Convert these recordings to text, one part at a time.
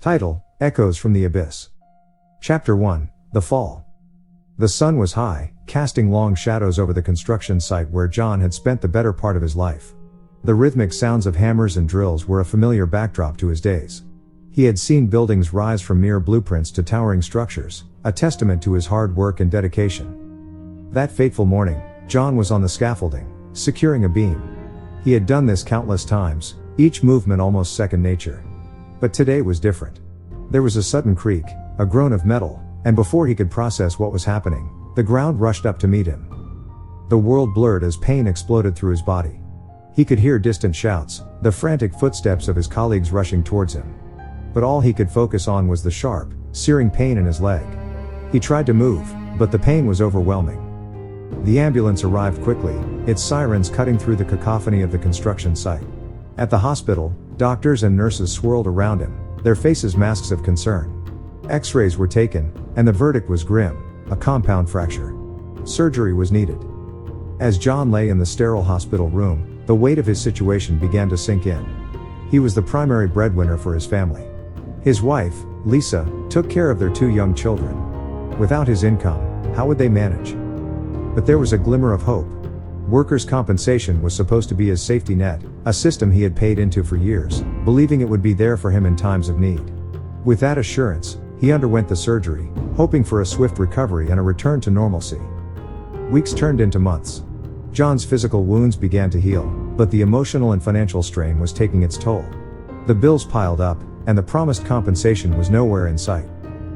Title: Echoes from the Abyss. Chapter 1: The Fall. The sun was high, casting long shadows over the construction site where John had spent the better part of his life. The rhythmic sounds of hammers and drills were a familiar backdrop to his days. He had seen buildings rise from mere blueprints to towering structures, a testament to his hard work and dedication. That fateful morning, John was on the scaffolding, securing a beam. He had done this countless times, each movement almost second nature. But today was different. There was a sudden creak, a groan of metal, and before he could process what was happening, the ground rushed up to meet him. The world blurred as pain exploded through his body. He could hear distant shouts, the frantic footsteps of his colleagues rushing towards him. But all he could focus on was the sharp, searing pain in his leg. He tried to move, but the pain was overwhelming. The ambulance arrived quickly, its sirens cutting through the cacophony of the construction site. At the hospital, doctors and nurses swirled around him, their faces masks of concern. X-rays were taken, and the verdict was grim: a compound fracture. Surgery was needed. As John lay in the sterile hospital room, the weight of his situation began to sink in. He was the primary breadwinner for his family. His wife, Lisa, took care of their 2 young children. Without his income, how would they manage? But there was a glimmer of hope. Workers' compensation was supposed to be his safety net, a system he had paid into for years, believing it would be there for him in times of need. With that assurance, he underwent the surgery, hoping for a swift recovery and a return to normalcy. Weeks turned into months. John's physical wounds began to heal, but the emotional and financial strain was taking its toll. The bills piled up, and the promised compensation was nowhere in sight.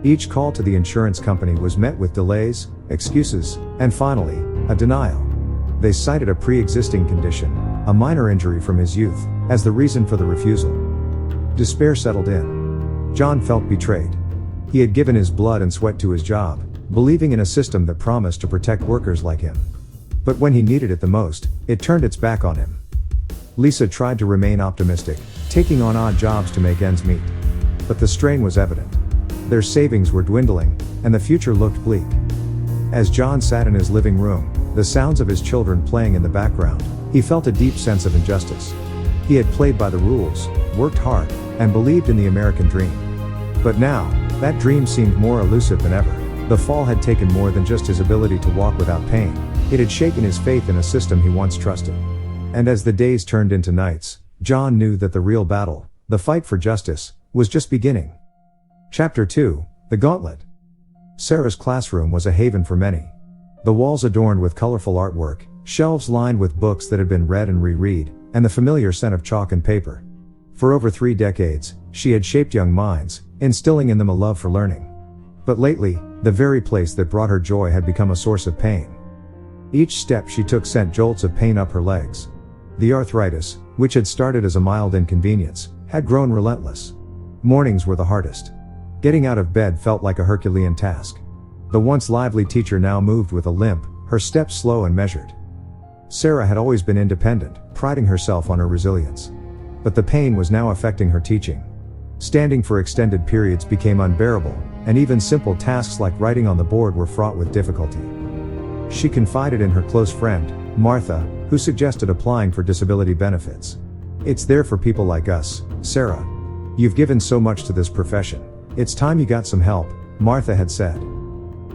Each call to the insurance company was met with delays, excuses, and finally, a denial. They cited a pre-existing condition, a minor injury from his youth, as the reason for the refusal. Despair settled in. John felt betrayed. He had given his blood and sweat to his job, believing in a system that promised to protect workers like him. But when he needed it the most, it turned its back on him. Lisa tried to remain optimistic, taking on odd jobs to make ends meet. But the strain was evident. Their savings were dwindling, and the future looked bleak. As John sat in his living room, the sounds of his children playing in the background, he felt a deep sense of injustice. He had played by the rules, worked hard, and believed in the American dream. But now, that dream seemed more elusive than ever. The fall had taken more than just his ability to walk without pain. It had shaken his faith in a system he once trusted. And as the days turned into nights, John knew that the real battle, the fight for justice, was just beginning. Chapter 2: The Gauntlet. Sarah's classroom was a haven for many. The walls adorned with colorful artwork, shelves lined with books that had been read and reread, and the familiar scent of chalk and paper. For over 3 decades, she had shaped young minds, instilling in them a love for learning. But lately, the very place that brought her joy had become a source of pain. Each step she took sent jolts of pain up her legs. The arthritis, which had started as a mild inconvenience, had grown relentless. Mornings were the hardest. Getting out of bed felt like a Herculean task. The once lively teacher now moved with a limp, her steps slow and measured. Sarah had always been independent, priding herself on her resilience. But the pain was now affecting her teaching. Standing for extended periods became unbearable, and even simple tasks like writing on the board were fraught with difficulty. She confided in her close friend, Martha, who suggested applying for disability benefits. "It's there for people like us, Sarah. You've given so much to this profession. It's time you got some help," Martha had said.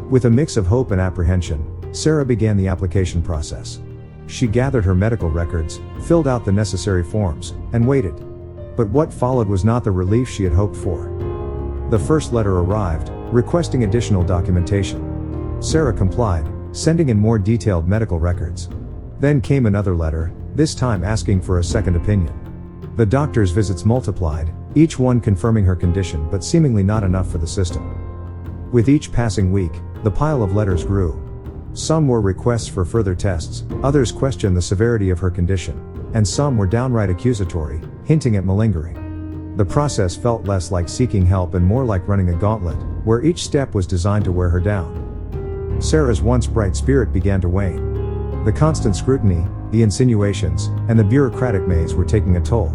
With a mix of hope and apprehension, Sarah began the application process. She gathered her medical records, filled out the necessary forms, and waited. But what followed was not the relief she had hoped for. The first letter arrived, requesting additional documentation. Sarah complied, sending in more detailed medical records. Then came another letter, this time asking for a second opinion. The doctor's visits multiplied, each one confirming her condition but seemingly not enough for the system. With each passing week, the pile of letters grew. Some were requests for further tests, others questioned the severity of her condition, and some were downright accusatory, hinting at malingering. The process felt less like seeking help and more like running a gauntlet, where each step was designed to wear her down. Sarah's once bright spirit began to wane. The constant scrutiny, the insinuations, and the bureaucratic maze were taking a toll.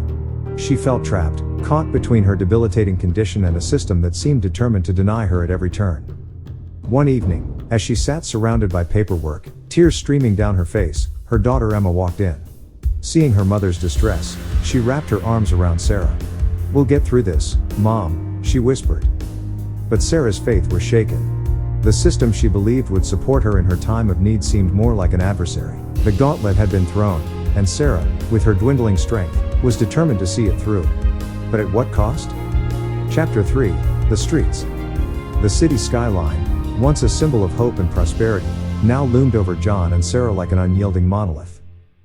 She felt trapped, caught between her debilitating condition and a system that seemed determined to deny her at every turn. One evening, as she sat surrounded by paperwork, tears streaming down her face, her daughter Emma walked in. Seeing her mother's distress, she wrapped her arms around Sarah. "We'll get through this, Mom," she whispered. But Sarah's faith was shaken. The system she believed would support her in her time of need seemed more like an adversary. The gauntlet had been thrown, and Sarah, with her dwindling strength, was determined to see it through. But at what cost? Chapter 3, The Streets. The city skyline, once a symbol of hope and prosperity, now loomed over John and Sarah like an unyielding monolith.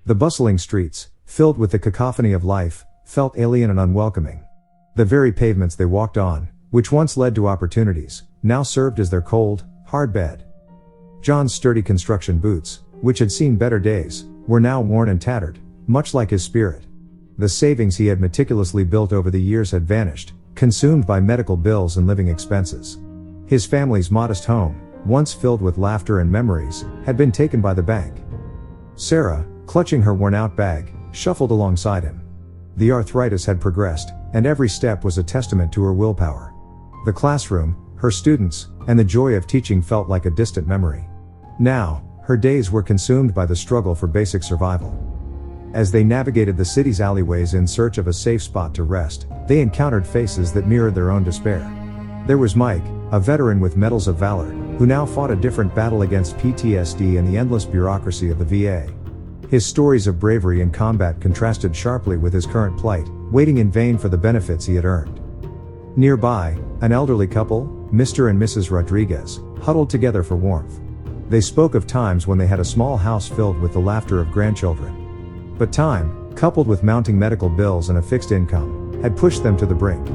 The bustling streets, filled with the cacophony of life, felt alien and unwelcoming. The very pavements they walked on, which once led to opportunities, now served as their cold, hard bed. John's sturdy construction boots, which had seen better days, were now worn and tattered, much like his spirit. The savings he had meticulously built over the years had vanished, consumed by medical bills and living expenses. His family's modest home, once filled with laughter and memories, had been taken by the bank. Sarah, clutching her worn-out bag, shuffled alongside him. The arthritis had progressed, and every step was a testament to her willpower. The classroom, her students, and the joy of teaching felt like a distant memory. Now, her days were consumed by the struggle for basic survival. As they navigated the city's alleyways in search of a safe spot to rest, they encountered faces that mirrored their own despair. There was Mike, a veteran with medals of valor, who now fought a different battle against PTSD and the endless bureaucracy of the VA. His stories of bravery in combat contrasted sharply with his current plight, waiting in vain for the benefits he had earned. Nearby, an elderly couple, Mr. and Mrs. Rodriguez, huddled together for warmth. They spoke of times when they had a small house filled with the laughter of grandchildren. But time, coupled with mounting medical bills and a fixed income, had pushed them to the brink.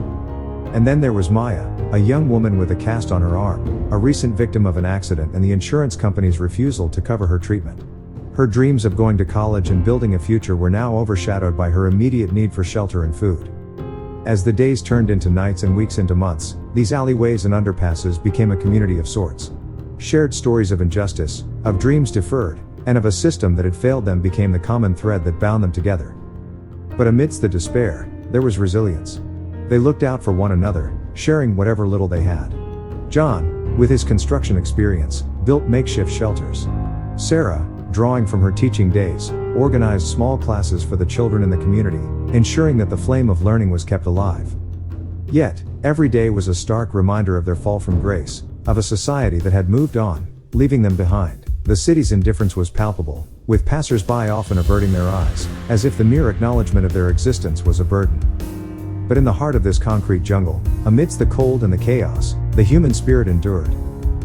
And then there was Maya, a young woman with a cast on her arm, a recent victim of an accident and the insurance company's refusal to cover her treatment. Her dreams of going to college and building a future were now overshadowed by her immediate need for shelter and food. As the days turned into nights and weeks into months, these alleyways and underpasses became a community of sorts. Shared stories of injustice, of dreams deferred, and of a system that had failed them became the common thread that bound them together. But amidst the despair, there was resilience. They looked out for one another, sharing whatever little they had. John, with his construction experience, built makeshift shelters. Sarah, drawing from her teaching days, organized small classes for the children in the community, ensuring that the flame of learning was kept alive. Yet, every day was a stark reminder of their fall from grace, of a society that had moved on, leaving them behind. The city's indifference was palpable, with passers-by often averting their eyes, as if the mere acknowledgement of their existence was a burden. But in the heart of this concrete jungle, amidst the cold and the chaos, the human spirit endured.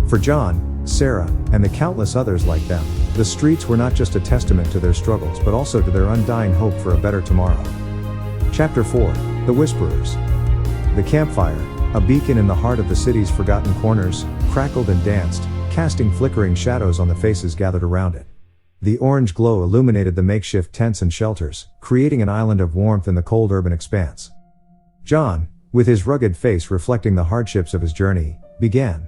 For John, Sarah, and the countless others like them, the streets were not just a testament to their struggles but also to their undying hope for a better tomorrow. Chapter 4, The Whisperers. The campfire, a beacon in the heart of the city's forgotten corners, crackled and danced, casting flickering shadows on the faces gathered around it. The orange glow illuminated the makeshift tents and shelters, creating an island of warmth in the cold urban expanse. John, with his rugged face reflecting the hardships of his journey, began.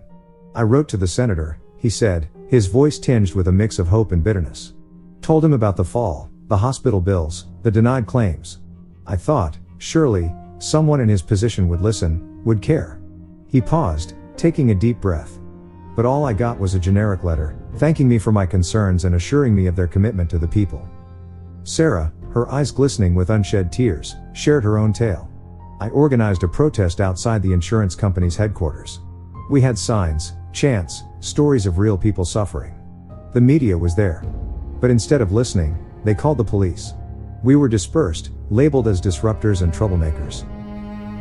"I wrote to the senator," he said, his voice tinged with a mix of hope and bitterness. "Told him about the fall, the hospital bills, the denied claims. I thought, surely, someone in his position would listen, would care." He paused, taking a deep breath. "But all I got was a generic letter, thanking me for my concerns and assuring me of their commitment to the people." Sarah, her eyes glistening with unshed tears, shared her own tale. "I organized a protest outside the insurance company's headquarters. We had signs, chants, stories of real people suffering. The media was there. But instead of listening, they called the police. We were dispersed, labeled as disruptors and troublemakers."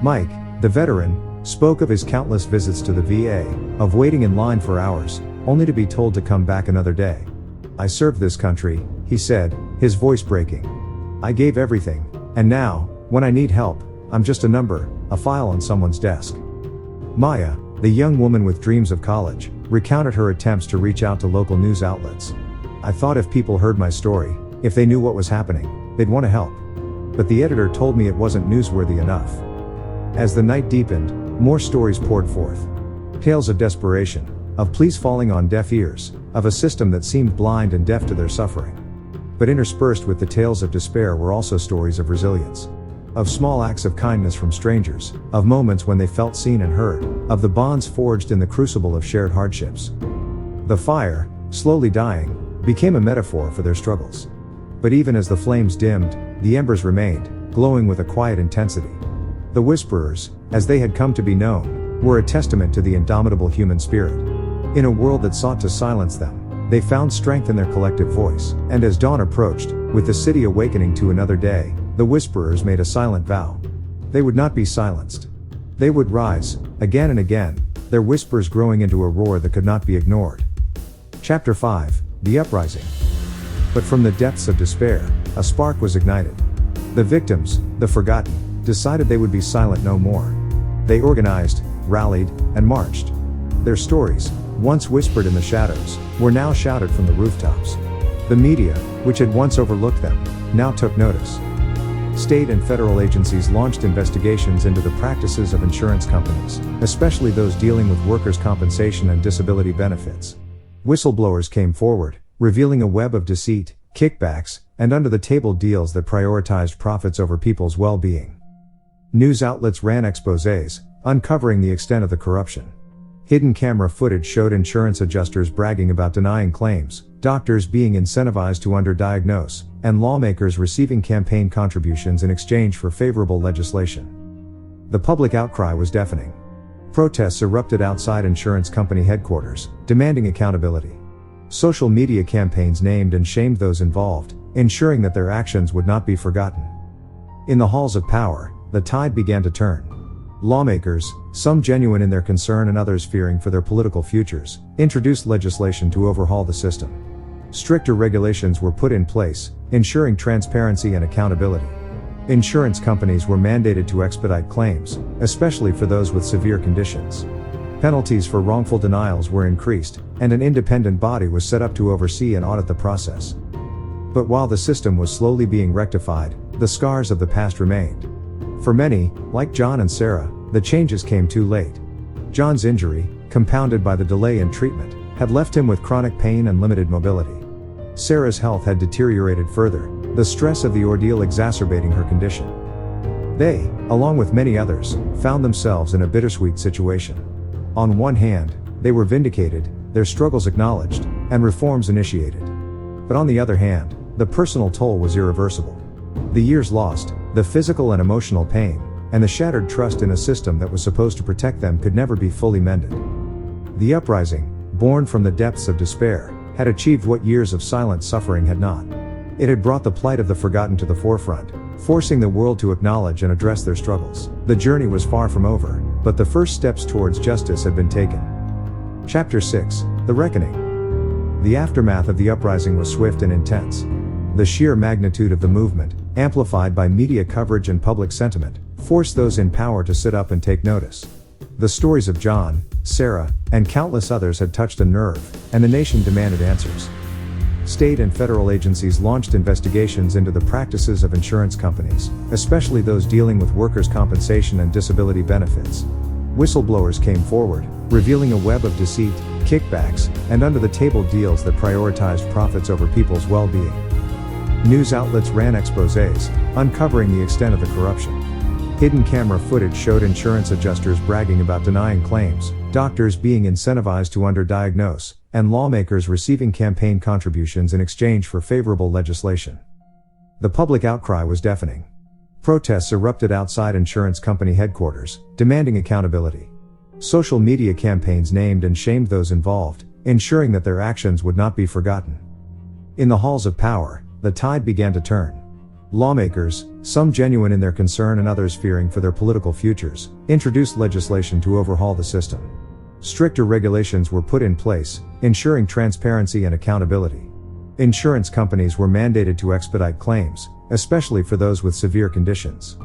Mike, the veteran, spoke of his countless visits to the VA, of waiting in line for hours, only to be told to come back another day. "I served this country," he said, his voice breaking. "I gave everything, and now, when I need help, I'm just a number, a file on someone's desk." Maya, the young woman with dreams of college, recounted her attempts to reach out to local news outlets. "I thought if people heard my story, if they knew what was happening, they'd want to help. But the editor told me it wasn't newsworthy enough." As the night deepened, more stories poured forth. Tales of desperation, of pleas falling on deaf ears, of a system that seemed blind and deaf to their suffering. But interspersed with the tales of despair were also stories of resilience. Of small acts of kindness from strangers, of moments when they felt seen and heard, of the bonds forged in the crucible of shared hardships. The fire, slowly dying, became a metaphor for their struggles. But even as the flames dimmed, the embers remained, glowing with a quiet intensity. The Whisperers, as they had come to be known, were a testament to the indomitable human spirit. In a world that sought to silence them, they found strength in their collective voice, and as dawn approached, with the city awakening to another day, the Whisperers made a silent vow. They would not be silenced. They would rise, again and again, their whispers growing into a roar that could not be ignored. Chapter 5, The Uprising. But from the depths of despair, a spark was ignited. The victims, the forgotten, decided they would be silent no more. They organized, rallied, and marched. Their stories, once whispered in the shadows, were now shouted from the rooftops. The media, which had once overlooked them, now took notice. State and federal agencies launched investigations into the practices of insurance companies, especially those dealing with workers' compensation and disability benefits. Whistleblowers came forward, revealing a web of deceit, kickbacks, and under-the-table deals that prioritized profits over people's well-being. News outlets ran exposés, uncovering the extent of the corruption. Hidden camera footage showed insurance adjusters bragging about denying claims, doctors being incentivized to underdiagnose, and lawmakers receiving campaign contributions in exchange for favorable legislation. The public outcry was deafening. Protests erupted outside insurance company headquarters, demanding accountability. Social media campaigns named and shamed those involved, ensuring that their actions would not be forgotten. In the halls of power, the tide began to turn. Lawmakers, some genuine in their concern and others fearing for their political futures, introduced legislation to overhaul the system. Stricter regulations were put in place, ensuring transparency and accountability. Insurance companies were mandated to expedite claims, especially for those with severe conditions. Penalties for wrongful denials were increased, and an independent body was set up to oversee and audit the process. But while the system was slowly being rectified, the scars of the past remained. For many, like John and Sarah, the changes came too late. John's injury, compounded by the delay in treatment, had left him with chronic pain and limited mobility. Sarah's health had deteriorated further, the stress of the ordeal exacerbating her condition. They, along with many others, found themselves in a bittersweet situation. On one hand, they were vindicated, their struggles acknowledged, and reforms initiated. But on the other hand, the personal toll was irreversible. The years lost, the physical and emotional pain, and the shattered trust in a system that was supposed to protect them could never be fully mended. The uprising, born from the depths of despair, had achieved what years of silent suffering had not. It had brought the plight of the forgotten to the forefront, forcing the world to acknowledge and address their struggles. The journey was far from over, but the first steps towards justice had been taken. Chapter 6, The Reckoning. The aftermath of the uprising was swift and intense. The sheer magnitude of the movement, amplified by media coverage and public sentiment, forced those in power to sit up and take notice. The stories of John, Sarah, and countless others had touched a nerve, and the nation demanded answers. State and federal agencies launched investigations into the practices of insurance companies, especially those dealing with workers' compensation and disability benefits. Whistleblowers came forward, revealing a web of deceit, kickbacks, and under-the-table deals that prioritized profits over people's well-being. News outlets ran exposés, uncovering the extent of the corruption. Hidden camera footage showed insurance adjusters bragging about denying claims, doctors being incentivized to underdiagnose, and lawmakers receiving campaign contributions in exchange for favorable legislation. The public outcry was deafening. Protests erupted outside insurance company headquarters, demanding accountability. Social media campaigns named and shamed those involved, ensuring that their actions would not be forgotten. In the halls of power, the tide began to turn. Lawmakers, some genuine in their concern and others fearing for their political futures, introduced legislation to overhaul the system. Stricter regulations were put in place, ensuring transparency and accountability. Insurance companies were mandated to expedite claims, especially for those with severe conditions.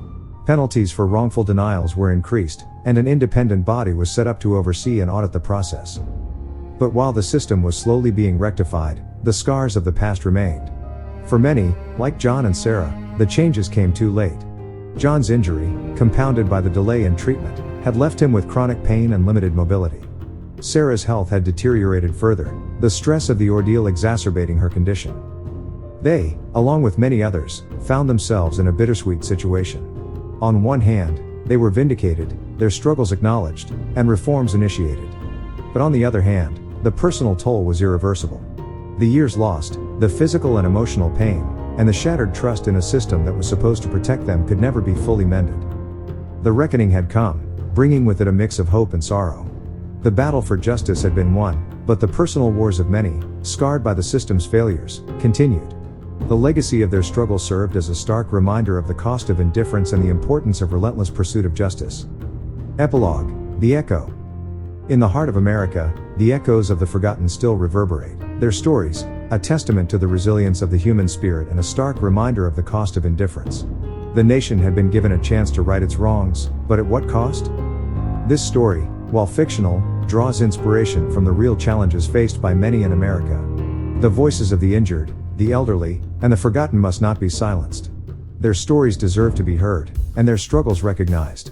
Penalties for wrongful denials were increased, and an independent body was set up to oversee and audit the process. But while the system was slowly being rectified, the scars of the past remained. For many, like John and Sarah, the changes came too late. John's injury, compounded by the delay in treatment, had left him with chronic pain and limited mobility. Sarah's health had deteriorated further, the stress of the ordeal exacerbating her condition. They, along with many others, found themselves in a bittersweet situation. On one hand, they were vindicated, their struggles acknowledged, and reforms initiated. But on the other hand, the personal toll was irreversible. The years lost, the physical and emotional pain, and the shattered trust in a system that was supposed to protect them could never be fully mended. The reckoning had come, bringing with it a mix of hope and sorrow. The battle for justice had been won, but the personal wars of many, scarred by the system's failures, continued. The legacy of their struggle served as a stark reminder of the cost of indifference and the importance of relentless pursuit of justice. Epilogue: The Echo. In the heart of America, the echoes of the forgotten still reverberate, their stories, a testament to the resilience of the human spirit and a stark reminder of the cost of indifference. The nation had been given a chance to right its wrongs, but at what cost? This story, while fictional, draws inspiration from the real challenges faced by many in America. The voices of the injured, the elderly, and the forgotten must not be silenced. Their stories deserve to be heard, and their struggles recognized.